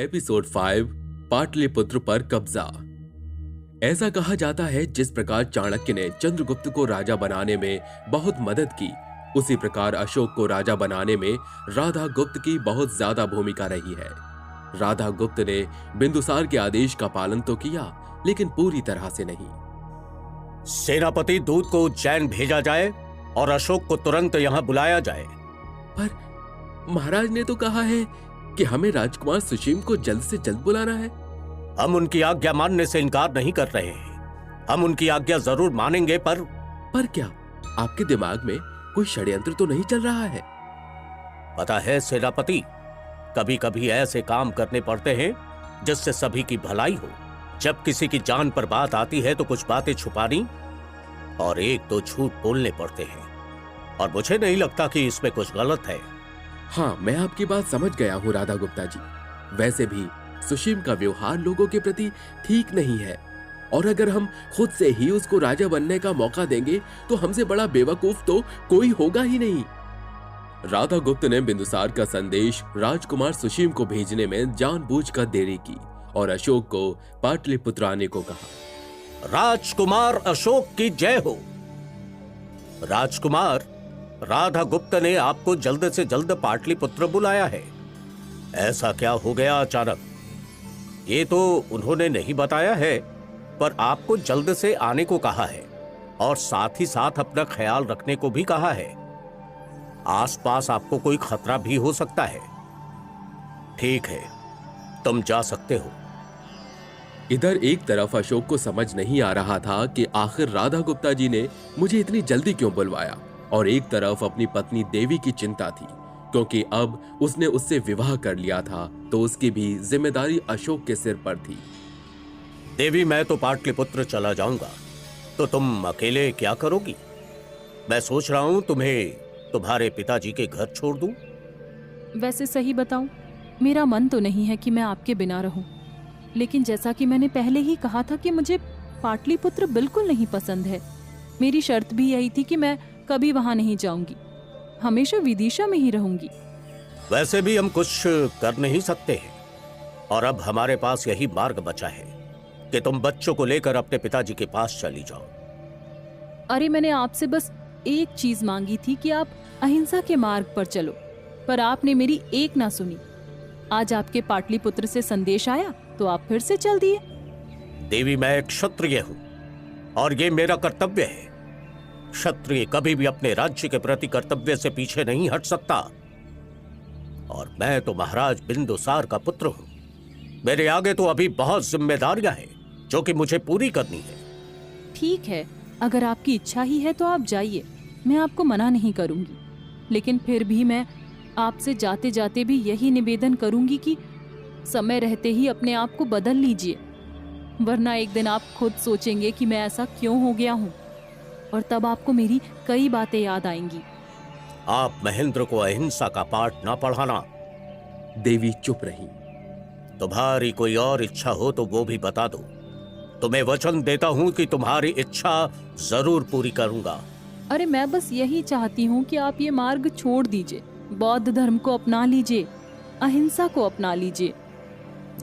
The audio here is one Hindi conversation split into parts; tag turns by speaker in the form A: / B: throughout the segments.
A: एपिसोड 5 पाटलिपुत्र पर कब्जा। ऐसा कहा जाता है जिस प्रकार चाणक्य ने चंद्रगुप्त को राजा बनाने में बहुत मदद की, उसी प्रकार अशोक को राजा बनाने में राधा गुप्त की बहुत ज्यादा भूमिका रही है। राधा गुप्त ने बिंदुसार के आदेश का पालन तो किया, लेकिन पूरी तरह से नहीं।
B: सेनापति दूत को उज्जैन भेजा जाए और अशोक को तुरंत यहां बुलाया जाए।
A: पर महाराज ने तो कहा है कि हमें राजकुमार सुशीम को जल्द से जल्द बुलाना है।
B: हम उनकी आज्ञा मानने से इनकार नहीं कर रहे हैं। हम उनकी आज्ञा जरूर मानेंगे, पर
A: क्या आपके दिमाग में कोई षड्यंत्र तो नहीं चल रहा है?
B: पता है सेनापति, कभी कभी ऐसे काम करने पड़ते हैं जिससे सभी की भलाई हो। जब किसी की जान पर बात आती है तो कुछ बातें छुपानी और एक दो झूठ बोलने पड़ते हैं, और मुझे नहीं लगता कि इसमें कुछ गलत है।
A: हाँ, मैं आपकी बात समझ गया हूँ राधा गुप्ता जी। वैसे भी सुशीम का व्यवहार लोगों के प्रति ठीक नहीं है, और अगर हम खुद से ही उसको राजा बनने का मौका देंगे तो हमसे बड़ा बेवकूफ तो कोई होगा ही नहीं। राधा गुप्त ने बिंदुसार का संदेश राजकुमार सुशीम को भेजने में जानबूझकर देरी की और अशोक को पाटलिपुत्र आने को कहा।
B: राजकुमार अशोक की जय हो। राजकुमार, राधा गुप्त ने आपको जल्द से जल्द पाटलिपुत्र बुलाया है। ऐसा क्या हो गया अचानक? ये तो उन्होंने नहीं बताया है, पर आपको जल्द से आने को कहा है और साथ ही साथ अपना ख्याल रखने को भी कहा है। आसपास आपको कोई खतरा भी हो सकता है। ठीक है, तुम जा सकते हो।
A: इधर एक तरफ अशोक को समझ नहीं आ रहा था कि आखिर राधा गुप्ता जी ने मुझे इतनी जल्दी क्यों बुलवाया, और एक तरफ अपनी पत्नी देवी की चिंता थी, क्योंकि अब उसने उससे विवाह कर लिया था तो उसकी भी जिम्मेदारी अशोक के सिर पर थी।
B: देवी, मैं तो पाटलिपुत्र चला जाऊंगा, तो तुम अकेले क्या करोगी? मैं सोच रहा हूं तुम्हें तुम्हारे पिताजी के घर छोड़ दूं।
C: वैसे सही बताऊं, मेरा मन तो नहीं है कि मैं आपके बिना रहूं, लेकिन जैसा कि मैंने पहले ही कहा था कि मुझे पाटलिपुत्र बिल्कुल नहीं पसंद है। मेरी शर्त भी यही थी कि मैं कभी वहां नहीं जाऊंगी, हमेशा विदिशा में ही रहूंगी।
B: वैसे भी हम कुछ कर नहीं सकते हैं, और अब हमारे पास यही मार्ग बचा है कि तुम बच्चों को लेकर अपने पिताजी के पास चली जाओ।
C: अरे, मैंने आपसे बस एक चीज मांगी थी कि आप अहिंसा के मार्ग पर चलो, पर आपने मेरी एक ना सुनी। आज आपके पाटलिपुत्र से संदेश आया तो आप फिर से चल दिए।
B: देवी, मैं एक क्षत्रिय हूं और ये मेरा कर्तव्य है। क्षत्रिय कभी भी अपने राज्य के प्रति कर्तव्य से पीछे नहीं हट सकता, और मैं तो महाराज बिंदुसार का पुत्र हूं। मेरे आगे तो अभी बहुत जिम्मेदारियां हैं जो कि मुझे पूरी करनी है।
C: ठीक है, अगर आपकी इच्छा ही है तो आप जाइए, मैं आपको मना नहीं करूंगी, लेकिन फिर भी मैं आपसे जाते जाते भी यही निवेदन करूंगी कि समय रहते ही अपने आप को बदल लीजिए, वरना एक दिन आप खुद सोचेंगे कि मैं ऐसा क्यों हो गया हूँ, और तब आपको मेरी कई बातें याद आएंगी।
B: आप महेंद्र को अहिंसा का पाठ ना पढ़ाना।
A: देवी चुप रही।
B: तुम्हारी कोई और इच्छा हो तो वो भी बता दो। तुम्हें वचन देता हूं कि तुम्हारी इच्छा जरूर पूरी करूंगा।
C: अरे, मैं बस यही चाहती हूँ कि आप ये मार्ग छोड़ दीजिए, बौद्ध धर्म को अपना लीजिए, अहिंसा को अपना लीजिए।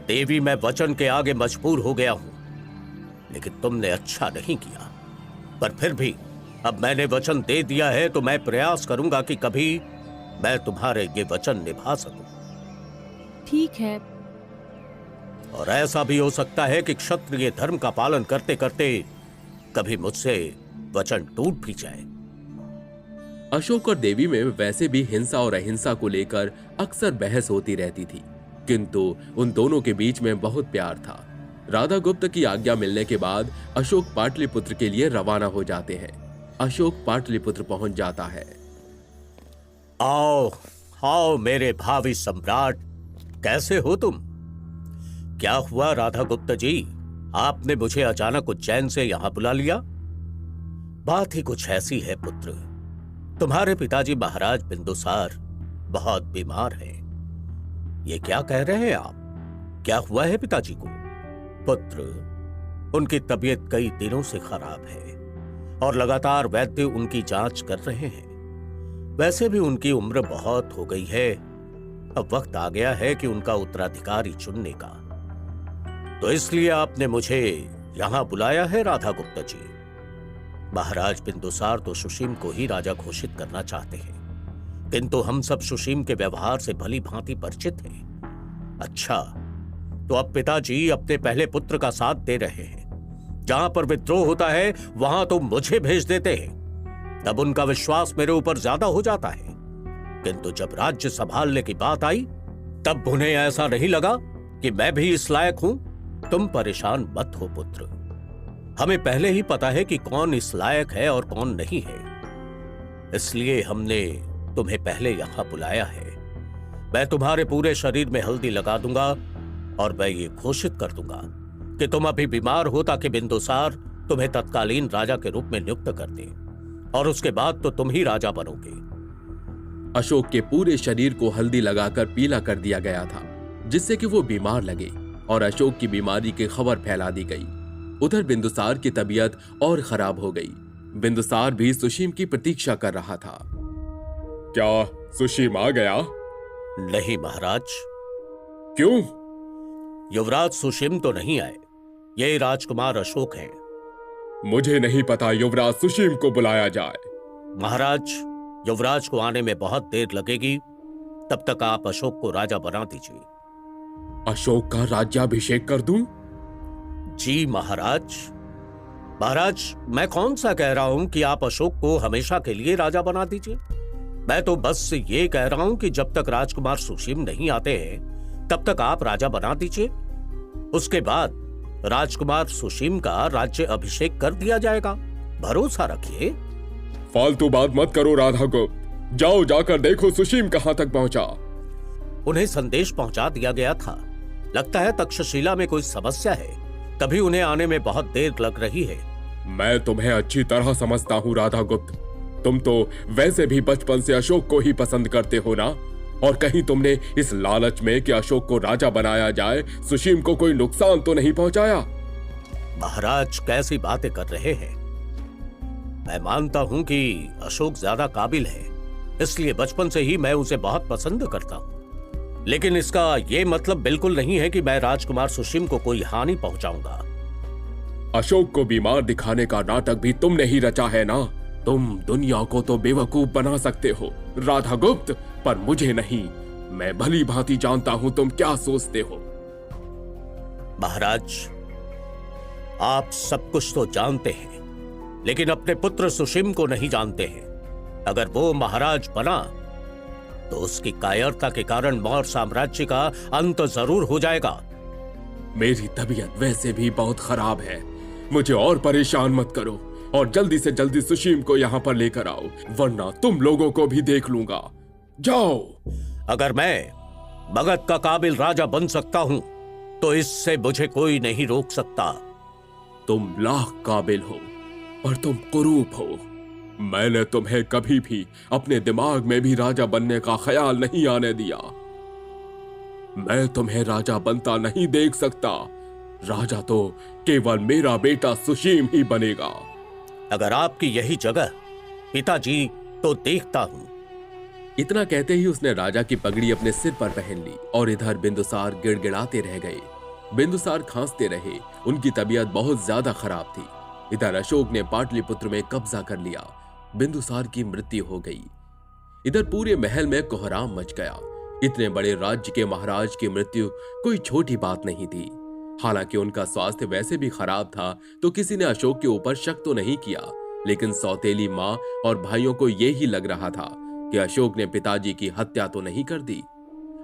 B: देवी, मैं वचन के आगे मजबूर हो गया हूं, लेकिन तुमने अच्छा नहीं किया। पर फिर भी अब मैंने वचन दे दिया है तो मैं प्रयास करूंगा कि कभी मैं तुम्हारे ये वचन निभा सकूं।
C: ठीक है।
B: और ऐसा भी हो सकता है कि क्षत्रिय धर्म का पालन करते करते कभी मुझसे वचन टूट भी जाए।
A: अशोक और देवी में वैसे भी हिंसा और अहिंसा को लेकर अक्सर बहस होती रहती थी, किंतु उन दोनों के बीच में बहुत प्यार था। राधा गुप्त की आज्ञा मिलने के बाद अशोक पाटलिपुत्र के लिए रवाना हो जाते हैं। अशोक पाटलिपुत्र पहुंच जाता है।
B: आओ आओ मेरे भावी सम्राट, कैसे हो तुम? क्या हुआ राधा गुप्त जी, आपने मुझे अचानक उज्जैन से यहां बुला लिया? बात ही कुछ ऐसी है पुत्र, तुम्हारे पिताजी महाराज बिंदुसार बहुत बीमार हैं। ये क्या कह रहे हैं आप? क्या हुआ है पिताजी को? पुत्र, उनकी तबीयत कई दिनों से खराब है और लगातार वैद्य उनकी जांच कर रहे हैं। वैसे भी उनकी उम्र बहुत हो गई है अब वक्त आ गया है कि उनका उत्तराधिकारी चुनने का। तो इसलिए आपने मुझे यहां बुलाया है राधा गुप्ता जी। महाराज बिंदुसार तो सुशीम को ही राजा घोषित करना चाहते हैं, किंतु हम सब सुशीम के व्यवहार से भली भांति परिचित हैं। अच्छा, तो अब पिताजी अपने पहले पुत्र का साथ दे रहे हैं। जहां पर विद्रोह होता है वहां तो मुझे भेज देते हैं, तब उनका विश्वास मेरे ऊपर ज्यादा हो जाता है। किंतु जब राज्य संभालने की बात आई, तब उन्हें ऐसा नहीं लगा कि मैं भी इस लायक हूं। तुम परेशान मत हो पुत्र, हमें पहले ही पता है कि कौन इस लायक है और कौन नहीं है, इसलिए हमने तुम्हें पहले यहां बुलाया है। मैं तुम्हारे पूरे शरीर में हल्दी लगा दूंगा और मैं ये घोषित कर दूंगा कि तुम अभी बीमार हो, ताकि बिंदुसार तुम्हें तत्कालीन राजा के रूप में नियुक्त कर दे, और उसके बाद तो तुम ही राजा बनोगे।
A: अशोक के पूरे शरीर को हल्दी लगाकर पीला कर दिया गया था, जिससे कि वो बीमार लगे और अशोक की बीमारी की खबर फैला दी गई। उधर बिंदुसार की तबीयत और खराब हो गई। बिंदुसार भी सुशीम की प्रतीक्षा कर रहा था। क्या सुशीम आ गया?
B: नहीं महाराज।
A: क्यों?
B: युवराज सुशीम तो नहीं आए, ये राजकुमार अशोक हैं।
A: मुझे नहीं पता युवराज सुशीम को बुलाया जाए।
B: महाराज, युवराज को आने में बहुत देर लगेगी, तब तक आप अशोक को राजा बना दीजिए।
A: अशोक का राज्याभिषेक कर दूं?
B: जी महाराज। महाराज, मैं कौन सा कह रहा हूं कि आप अशोक को हमेशा के लिए राजा बना दीजिए। मैं तो बस ये कह रहा हूं कि जब तक राजकुमार सुशीम नहीं आते हैं, तब तक आप राजा बना दीजिए। उसके बाद राजकुमार सुशीम का राज्य अभिषेक कर दिया जाएगा। भरोसा रखिए।
A: फालतू बात मत करो राधा गुप्त। जाओ, जाकर देखो सुशीम कहां तक पहुंचा।
B: उन्हें संदेश पहुंचा दिया गया था। लगता है तक्षशिला में कोई समस्या है, तभी उन्हें आने में बहुत देर लग रही है।
A: मैं तुम्हें अच्छी तरह समझता हूँ राधा गुप्त। तुम तो वैसे भी बचपन से अशोक को ही पसंद करते हो ना, और कहीं तुमने इस लालच में कि अशोक को राजा बनाया जाए, सुशीम को कोई नुकसान तो नहीं पहुंचाया?
B: महाराज, कैसी बातें कर रहे हैं। मैं मानता हूं कि अशोक ज्यादा काबिल है, इसलिए बचपन से ही मैं उसे बहुत पसंद करता हूं। लेकिन इसका यह मतलब बिल्कुल नहीं है कि मैं राजकुमार सुशीम को कोई हानि पहुंचाऊंगा।
A: अशोक को बीमार दिखाने का नाटक भी तुमने ही रचा है ना। तुम दुनिया को तो बेवकूफ बना सकते हो राधा गुप्त, पर मुझे नहीं। मैं भली भांति जानता हूं तुम क्या सोचते हो।
B: महाराज, आप सब कुछ तो जानते हैं, लेकिन अपने पुत्र सुशीम को नहीं जानते हैं। अगर वो महाराज बना तो उसकी कायरता के कारण मौर्य साम्राज्य का अंत जरूर हो जाएगा।
A: मेरी तबीयत वैसे भी बहुत खराब है, मुझे और परेशान मत करो, और जल्दी से जल्दी सुशीम को यहाँ पर लेकर आओ, वरना तुम लोगों को भी देख लूंगा। जाओ।
B: अगर मैं मगध का काबिल राजा बन सकता हूं, तो इससे मुझे कोई नहीं रोक सकता।
A: तुम लाख काबिल हो, पर तुम कुरूप हो। मैंने तुम्हें कभी भी अपने दिमाग में भी राजा बनने का ख्याल नहीं आने दिया। मैं तुम्हें राजा बनता नहीं देख सकता। राजा तो केवल मेरा बेटा सुशीम ही बनेगा।
B: अगर आपकी यही जगह पिताजी, तो देखता हूं।
A: इतना कहते ही उसने राजा की पगड़ी अपने सिर पर पहन ली, और इधर बिंदुसार गिड़गिड़ाते रह गए। बिंदुसार खांसते रहे, उनकी तबीयत बहुत ज्यादा खराब थी। इधर अशोक ने पाटलिपुत्र में कब्जा कर लिया। बिंदुसार की मृत्यु हो गई। इधर पूरे महल में कोहराम मच गया। इतने बड़े राज्य के महाराज की मृत्यु कोई छोटी बात नहीं थी। हालांकि उनका स्वास्थ्य वैसे भी खराब था, तो किसी ने अशोक के ऊपर शक तो नहीं किया, लेकिन सौतेली मां और भाइयों को यह ही लग रहा था कि अशोक ने पिताजी की हत्या तो नहीं कर दी।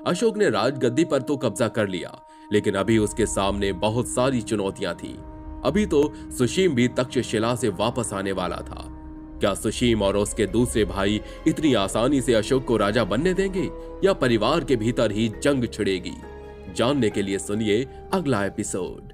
A: अशोक ने राजगद्दी पर तो कब्जा कर लिया, लेकिन अभी उसके सामने बहुत सारी चुनौतियां थीं। अभी तो सुशीम भी तक्षशिला से वापस आने वाला था। क्या सुशीम और उसके दूसरे भाई इतनी आसानी से अशोक को राजा बनने देंगे, या परिवार के भीतर ही जंग छिड़ेगी? जानने के लिए सुनिए अगला एपिसोड।